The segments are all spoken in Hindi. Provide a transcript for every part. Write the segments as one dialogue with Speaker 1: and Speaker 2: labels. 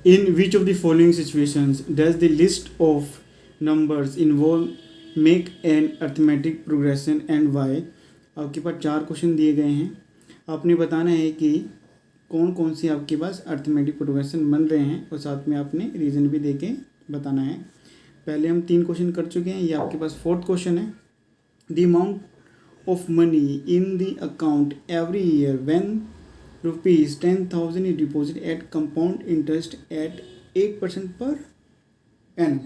Speaker 1: In which of the following situations does the list of numbers involve make an arithmetic progression and why? आपके पास 4 क्वेश्चन दिए गए हैं, आपने बताना है कि कौन कौन सी आपके पास अर्थमेटिक प्रोग्रेशन बन रहे हैं और साथ में आपने रीज़न भी देके बताना है। पहले हम 3 क्वेश्चन कर चुके हैं, ये आपके पास 4th क्वेश्चन है। The amount of money in the account every year when ₹10,000 is deposited at compound interest at 8% per annum।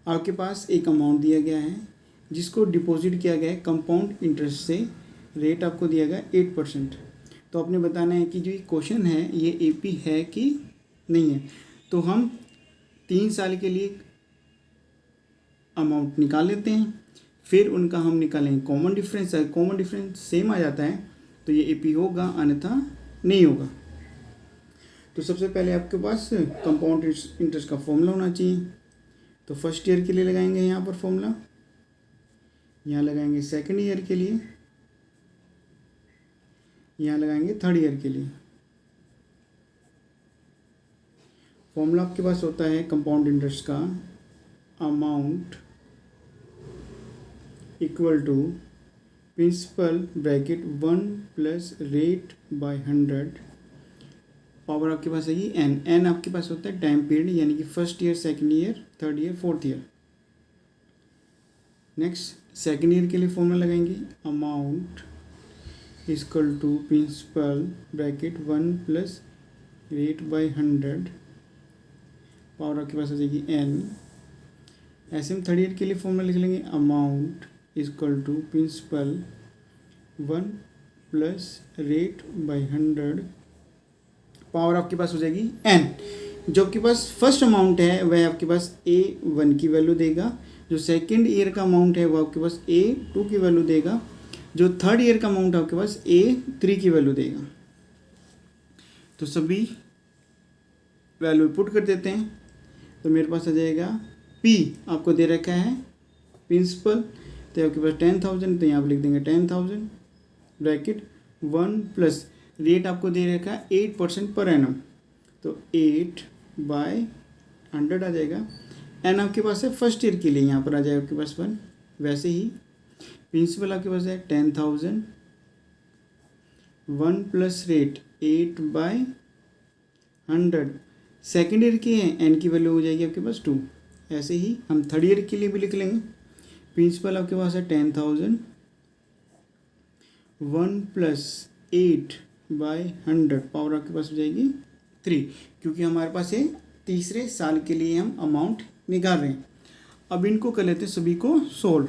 Speaker 1: आपके पास एक अमाउंट दिया गया है जिसको डिपॉजिट किया गया है कंपाउंड इंटरेस्ट से, रेट आपको दिया गया 8%। तो आपने बताना है कि जो ये क्वेश्चन है ये एपी है कि नहीं है। तो हम 3 साल के लिए अमाउंट निकाल लेते हैं, फिर उनका हम निकालेंगे कॉमन डिफरेंस। अगर कॉमन डिफरेंस सेम आ जाता है तो ये एपी होगा, अन्यथा नहीं होगा। तो सबसे पहले आपके पास कंपाउंड इंटरेस्ट का फॉर्मूला होना चाहिए। तो फर्स्ट ईयर के लिए लगाएंगे यहाँ पर फॉर्मूला, यहाँ लगाएंगे सेकंड ईयर के लिए, यहाँ लगाएंगे थर्ड ईयर के लिए। फॉर्मूला आपके पास होता है कंपाउंड इंटरेस्ट का, amount equal to principal bracket 1 plus rate by 100, power आपके पास आएगी एन। एन आपके पास होता है टाइम पीरियड, यानी कि first year, second year, third year, fourth year. Next second year के लिए फॉर्मूला लगाएंगे, amount equal to principal bracket 1 plus rate by 100, power आपके पास आ जाएगी एन। ऐसे हम थर्ड ईयर के लिए फॉर्मूला लिख लेंगे, amount equal to principal 1 plus rate by 100, power आपके पास हो जाएगी एन। जो आपके पास फर्स्ट अमाउंट है वह आपके पास A1 की वैल्यू देगा, जो सेकंड ईयर का अमाउंट है वो आपके पास A2 की वैल्यू देगा, जो थर्ड ईयर का अमाउंट आपके पास A3 की वैल्यू देगा। तो सभी वैल्यू पुट कर देते हैं, तो मेरे पास आ जाएगा P आपको दे रखा है प्रिंसिपल, तो आपके पास 10,000, तो यहाँ पर लिख देंगे 10,000 ब्रैकेट 1 प्लस रेट आपको दे रखा है 8% पर एनम, तो 8/100 आ जाएगा। एन आपके पास है फर्स्ट ईयर के लिए, यहाँ पर आ जाएगा आपके पास 1। वैसे ही प्रिंसिपल आपके पास है 10,000, 1 प्लस रेट 8/100, सेकेंड ईयर की है, एन की वैल्यू हो जाएगी आपके पास 2। ऐसे ही हम थर्ड ईयर के लिए भी लिख लेंगे, प्रिंसिपल आपके पास है 10,000, 1 प्लस 8/100, पावर आपके पास हो जाएगी 3, क्योंकि हमारे पास ये तीसरे साल के लिए हम अमाउंट निकाल रहे हैं। अब इनको कर लेते हैं सभी को सोल्व।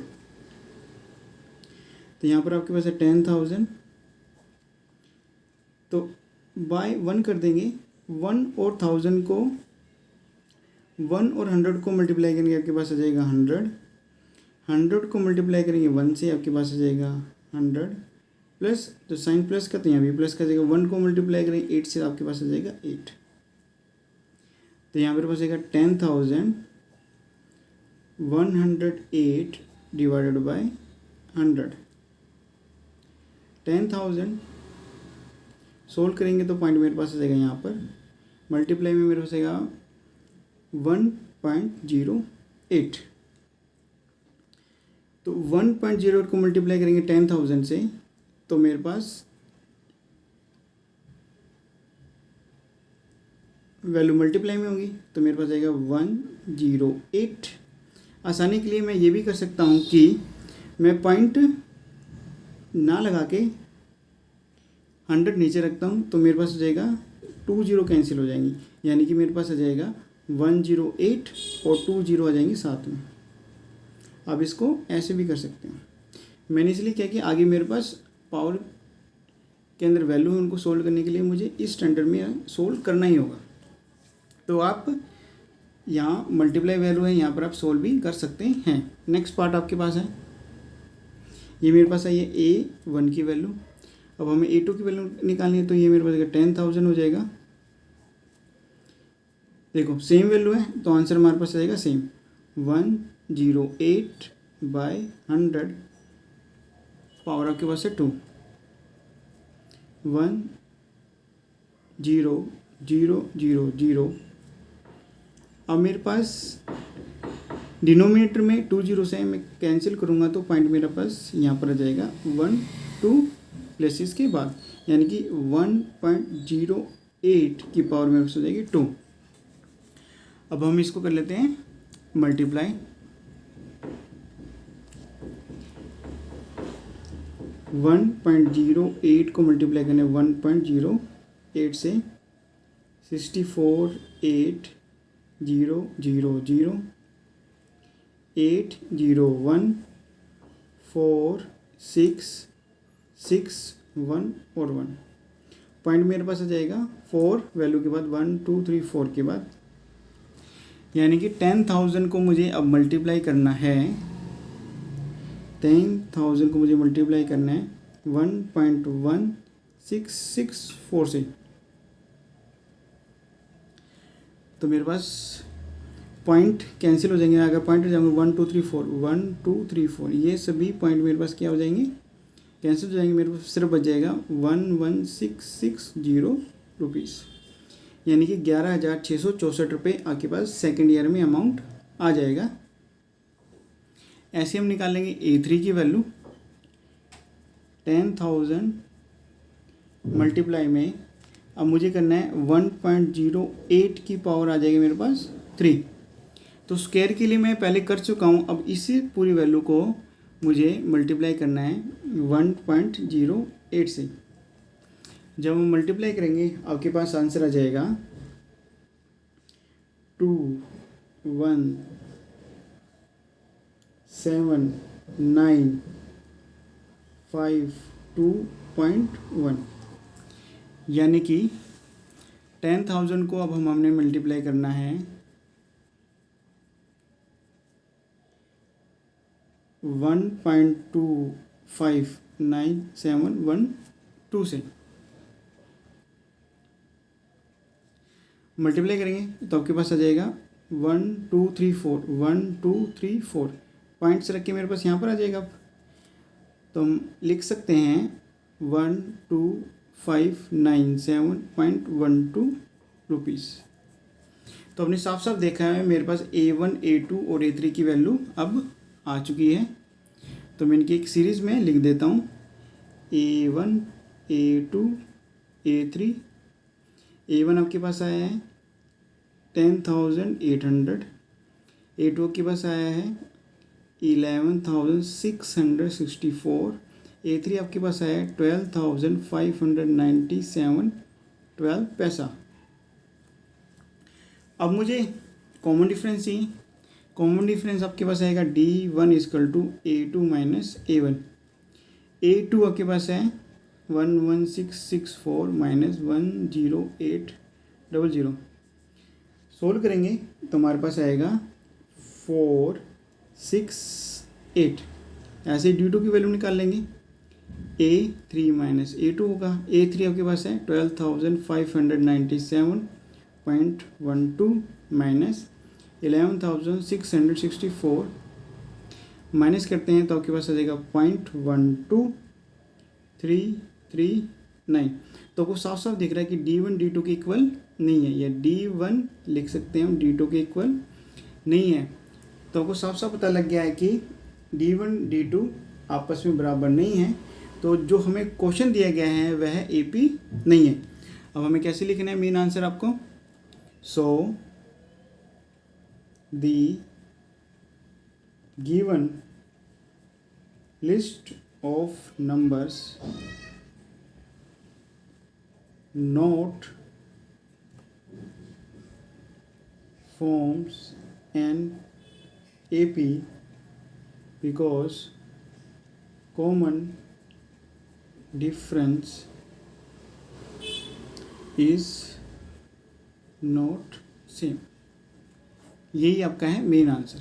Speaker 1: तो यहाँ पर आपके पास है 10,000, तो बाय 1 कर देंगे, 1 और 1000 को 1 और 100 को मल्टीप्लाई करेंगे आपके पास आ जाएगा 100, 100 को मल्टीप्लाई करेंगे 1 से आपके पास आ जाएगा 100 प्लस, तो साइन प्लस का तो यहाँ भी प्लस का जाएगा, 1 को मल्टीप्लाई करेंगे 8 से आपके पास आ जाएगा 8। तो यहाँ पर पास आएगा 10,108 डिवाइडेड बाय 100। 10,000 सोल्व करेंगे तो पॉइंट मेरे पास आ जाएगा यहाँ पर, मल्टीप्लाई में मेरे पास आएगा 1.08। तो 1.08 को मल्टीप्लाई करेंगे 10,000 से, तो मेरे पास वैल्यू मल्टीप्लाई में होगी, तो मेरे पास आएगा 108। आसानी के लिए मैं ये भी कर सकता हूँ कि मैं पॉइंट ना लगा के 100 नीचे रखता हूँ, तो मेरे पास आ जाएगा 2 0 कैंसिल हो जाएंगी, यानी कि मेरे पास आ जाएगा 108 और 2 0 आ जाएंगे साथ में। अब इसको ऐसे भी कर सकते हैं, मैंने इसलिए क्या कि आगे मेरे पास पावर के अंदर वैल्यू है, उनको सोल्व करने के लिए मुझे इस स्टैंडर्ड में सोल्व करना ही होगा। तो आप यहाँ मल्टीप्लाई वैल्यू है, यहाँ पर आप सोल्व भी कर सकते हैं। नेक्स्ट पार्ट आपके पास है, ये मेरे पास है ये A1 की वैल्यू। अब हमें A2 की वैल्यू निकालनी है, तो ये मेरे पास 10,000 हो जाएगा। देखो सेम वैल्यू है, तो आंसर हमारे पास आ जाएगा सेम, 108/100, पावर आपके पास है 2, 1 0 0 अब मेरे पास डिनोमिनेटर में 2 जीरो से मैं कैंसिल करूँगा तो पॉइंट मेरा पास यहाँ पर आ जाएगा 1 2 प्लेसेस के बाद, यानी कि 1.08 की पावर मेरे पास हो जाएगी 2। अब हम इसको कर लेते हैं मल्टीप्लाई। 1.08 को मल्टीप्लाई करने 1.08 से 64 8 0 0 0 8 0 1 4 6 6 1 और 1 पॉइंट मेरे पास आ जाएगा 4 वैल्यू के बाद 1 2 3 4 के बाद, यानी कि 10,000 को मुझे अब मल्टीप्लाई करना है। 10,000 को मुझे मल्टीप्लाई करना है 1.1664 से, तो मेरे पास पॉइंट कैंसिल हो जाएंगे। अगर पॉइंट हो जाएंगे 1 2 3 4 1 2 3 4 ये सभी पॉइंट मेरे पास क्या हो जाएंगे, कैंसिल हो जाएंगे। मेरे पास सिर्फ बच जाएगा 11,660 रुपीज़, यानी कि 11,664 रुपये आपके पास सेकेंड ईयर में अमाउंट आ जाएगा। ऐसे हम निकालेंगे A3 की वैल्यू। 10,000 मल्टीप्लाई में अब मुझे करना है 1.08 की पावर आ जाएगी मेरे पास 3। तो स्क्वायर के लिए मैं पहले कर चुका हूँ, अब इसी पूरी वैल्यू को मुझे मल्टीप्लाई करना है 1.08 से। जब हम मल्टीप्लाई करेंगे आपके पास आंसर आ जाएगा 2 1 7 9 5 2.1, यानी कि 10,000 को अब हमने मल्टीप्लाई करना है 1.259712 से। मल्टीप्लाई करेंगे तो आपके पास आ जाएगा 1 2 3 4 1 2 3 4 पॉइंट्स रख के मेरे पास यहाँ पर आ जाएगा। अब तो हम लिख सकते हैं 12,597.12 रुपीज़। तो हमने साफ साफ देखा है मेरे पास A1 A2 और A3 की वैल्यू अब आ चुकी है। तो मैं इनकी एक सीरीज़ में लिख देता हूँ A1 A2 A3। A1 आपके पास आया है 10,800, A2 के पास आया है 11,664, A3 आपके पास आया है 12,597 पैसा। अब मुझे कॉमन डिफरेंस ही, कॉमन डिफरेंस आपके पास आएगा D1 = A2 minus A1। A2 आपके पास है 11664 माइनस 10800। सोल्व करेंगे तो हमारे पास आएगा 468। ऐसे D2 की वैल्यू निकाल लेंगे। A3 माइनस A2 होगा। A3 आपके पास है 12,597.12 माइनस 11,664 माइनस करते हैं तो आपके पास आ जाएगा 0.12339। तो आपको साफ साफ दिख रहा है कि D1 D2 के इक्वल नहीं है, या D1 लिख सकते हैं हम D2 के इक्वल नहीं है। तो आपको साफ साफ पता लग गया है कि D1 D2 आपस में बराबर नहीं है। तो जो हमें क्वेश्चन दिया गया है वह AP नहीं है। अब हमें कैसे लिखना है मेन आंसर आपको। सो the given list of numbers not forms an AP because common difference is not same। यही आपका है मेन आंसर।